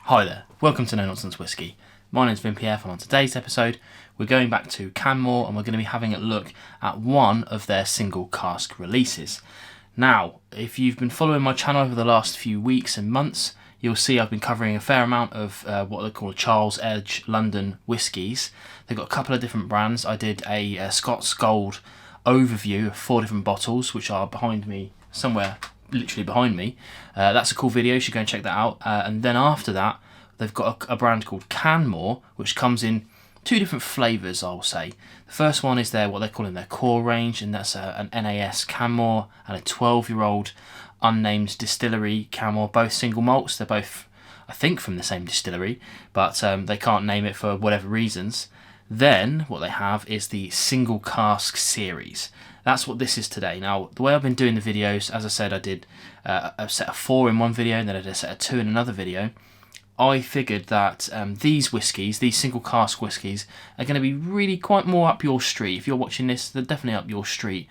Hi there, welcome to No Nonsense Whiskey. My name's Vin PF and on today's episode we're going back to Canmore and we're going to be having a look at one of their single cask releases. Now, if you've been following my channel over the last few weeks and months, you'll see I've been covering a fair amount of what they call Charles Edge London whiskies. They've got a couple of different brands. I did a Scots Gold overview of 4 different bottles, which are behind me somewhere, literally behind me. That's a cool video, you should go and check that out. And then after that, they've got a brand called Canmore, which comes in 2 different flavours, I'll say. The first one is what they're calling their core range, and that's an NAS Canmore and a 12-year-old unnamed distillery Canmore, both single malts. They're both, I think, from the same distillery, but they can't name it for whatever reasons. Then what they have is the Single Cask series. That's what this is today. Now, the way I've been doing the videos, as I said, I did a set of 4 in one video, and then I did a set of 2 in another video. I figured that these whiskies, these single cask whiskies, are going to be really quite more up your street. If you're watching this, they're definitely up your street,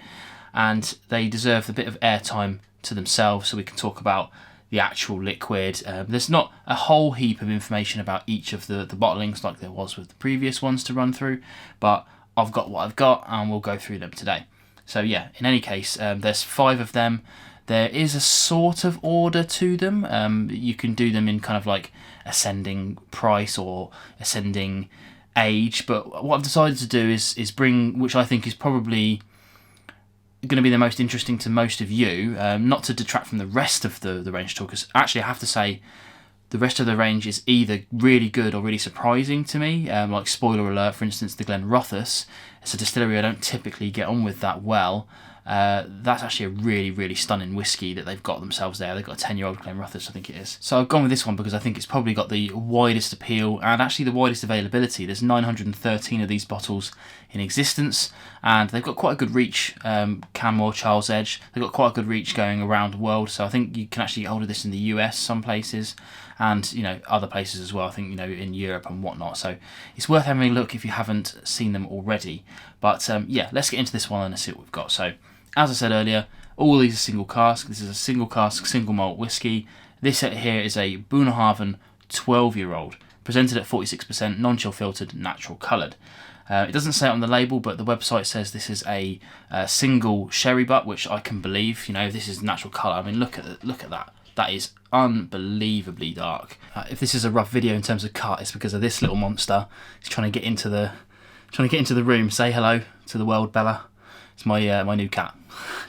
and they deserve a bit of airtime to themselves so we can talk about the actual liquid. There's not a whole heap of information about each of the bottlings like there was with the previous ones to run through, but I've got what I've got and we'll go through them today. So yeah, in any case, there's 5 of them. There is a sort of order to them. You can do them in kind of like ascending price or ascending age, but what I've decided to do is bring, which I think is probably going to be the most interesting to most of you, not to detract from the rest of the range talk, because actually I have to say the rest of the range is either really good or really surprising to me. Like, spoiler alert, for instance, the Glenrothes. It's a distillery I don't typically get on with that well. That's actually a really, really stunning whiskey that they've got themselves there. They've got a 10-year-old Glenrothes, I think it is. So I've gone with this one because I think it's probably got the widest appeal and actually the widest availability. There's 913 of these bottles in existence, and they've got quite a good reach. Canmore, Charles Edge, they've got quite a good reach going around the world. So I think you can actually get hold of this in the US, some places, and other places as well. I think in Europe and whatnot. So it's worth having a look if you haven't seen them already. But yeah, let's get into this one and see what we've got. So, as I said earlier, all these are single cask. This is a single cask, single malt whiskey. This here is a Bunnahabhain 12-year-old, presented at 46%, non-chill filtered, natural coloured. It doesn't say it on the label, but the website says this is a single sherry butt, which I can believe. This is natural colour. I mean, look at that. That is unbelievably dark. If this is a rough video in terms of cut, it's because of this little monster. He's trying to get into the room. Say hello to the world, Bella. It's my new cat.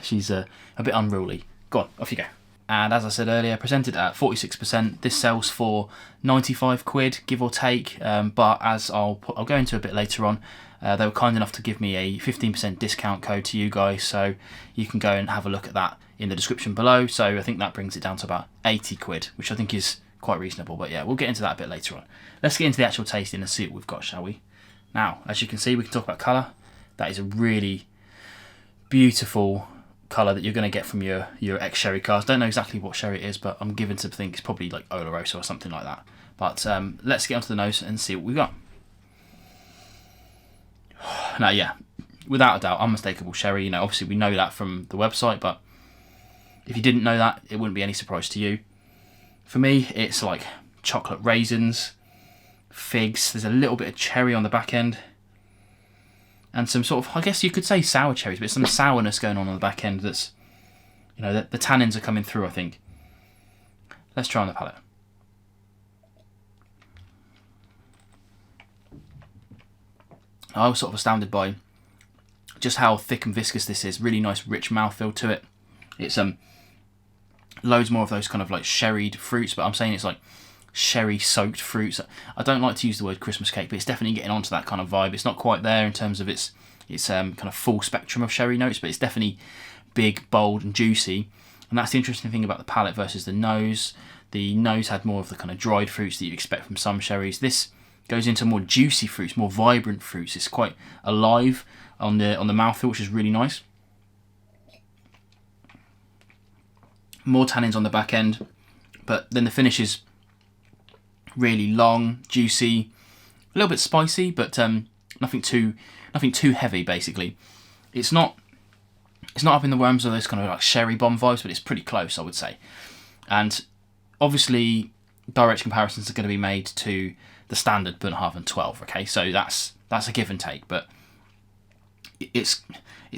She's a bit unruly. Go on, off you go. And as I said earlier, presented at 46%. This sells for 95 quid, give or take. But as I'll go into a bit later on, they were kind enough to give me a 15% discount code to you guys, so you can go and have a look at that in the description below. So I think that brings it down to about 80 quid, which I think is quite reasonable. But yeah, we'll get into that a bit later on. Let's get into the actual tasting and see what we've got, shall we? Now, as you can see, we can talk about colour. That is a really beautiful colour that you're going to get from your ex-sherry cask. Don't know exactly what sherry it is, but I'm given to think it's probably like Oloroso or something like that. But let's get onto the nose and see what we've got. Now, yeah, without a doubt, unmistakable sherry. Obviously we know that from the website, but if you didn't know that, it wouldn't be any surprise to you. For me, it's like chocolate raisins, figs. There's a little bit of cherry on the back end, and some sort of, I guess you could say sour cherries, but some sourness going on the back end that's, the tannins are coming through, I think. Let's try on the palate. I was sort of astounded by just how thick and viscous this is. Really nice, rich mouthfeel to it. It's loads more of those kind of like sherried fruits, but I'm saying it's like sherry-soaked fruits. I don't like to use the word Christmas cake, but it's definitely getting onto that kind of vibe. It's not quite there in terms of its kind of full spectrum of sherry notes, but it's definitely big, bold, and juicy. And that's the interesting thing about the palate versus the nose. The nose had more of the kind of dried fruits that you expect from some sherries. This goes into more juicy fruits, more vibrant fruits. It's quite alive on the mouthfeel, which is really nice. More tannins on the back end, but then the finish is really long, juicy, a little bit spicy, but nothing too heavy. Basically, it's not up in the realms of those kind of like sherry bomb vibes, but it's pretty close, I would say. And obviously, direct comparisons are going to be made to the standard Bunnahabhain 12. Okay, so that's a give and take, but it's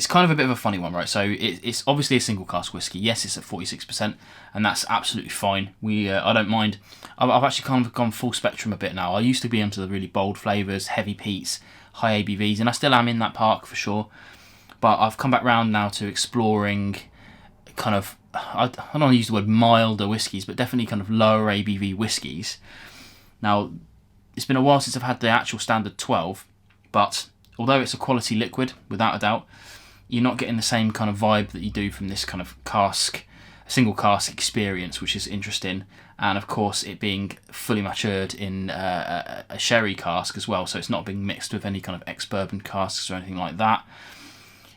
kind of a bit of a funny one, right? So it's obviously a single cask whiskey. Yes, it's at 46%, and that's absolutely fine. I don't mind. I've actually kind of gone full spectrum a bit now. I used to be into the really bold flavours, heavy peats, high ABVs, and I still am in that park for sure. But I've come back round now to exploring kind of, I don't want to use the word milder whiskies, but definitely kind of lower ABV whiskies. Now, it's been a while since I've had the actual standard 12, but although it's a quality liquid, without a doubt, you're not getting the same kind of vibe that you do from this kind of single cask experience, which is interesting. And of course, it being fully matured in a sherry cask as well, so it's not being mixed with any kind of ex-bourbon casks or anything like that.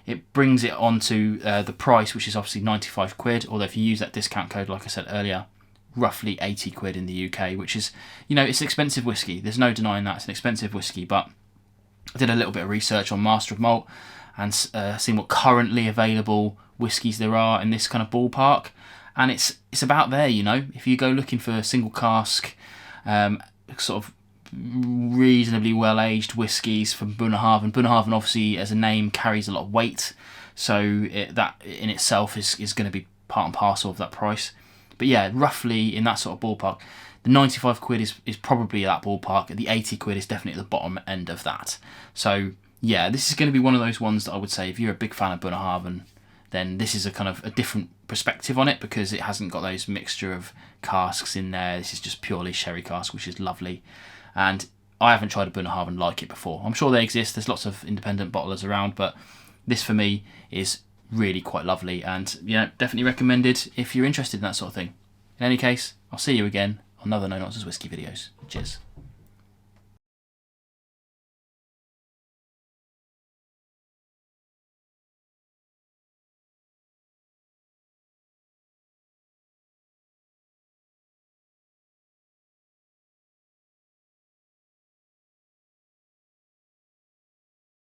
It brings it onto the price, which is obviously 95 quid, although if you use that discount code, like I said earlier, roughly 80 quid in the UK, which is, it's an expensive whiskey. There's no denying that, it's an expensive whiskey, but I did a little bit of research on Master of Malt and seen what currently available whiskies there are in this kind of ballpark, and it's about there. If you go looking for single cask, sort of reasonably well aged whiskies from Bunnahabhain. Bunnahabhain obviously as a name carries a lot of weight, so that in itself is going to be part and parcel of that price. But yeah, roughly in that sort of ballpark. The 95 quid is probably that ballpark. The 80 quid is definitely at the bottom end of that. So yeah, this is going to be one of those ones that I would say if you're a big fan of Bunnahabhain, then this is a kind of a different perspective on it, because it hasn't got those mixture of casks in there. This is just purely sherry cask, which is lovely. And I haven't tried a Bunnahabhain like it before. I'm sure they exist. There's lots of independent bottlers around, but this for me is really quite lovely, and definitely recommended if you're interested in that sort of thing. In any case, I'll see you again on another No Nonsense Whiskey videos. Cheers.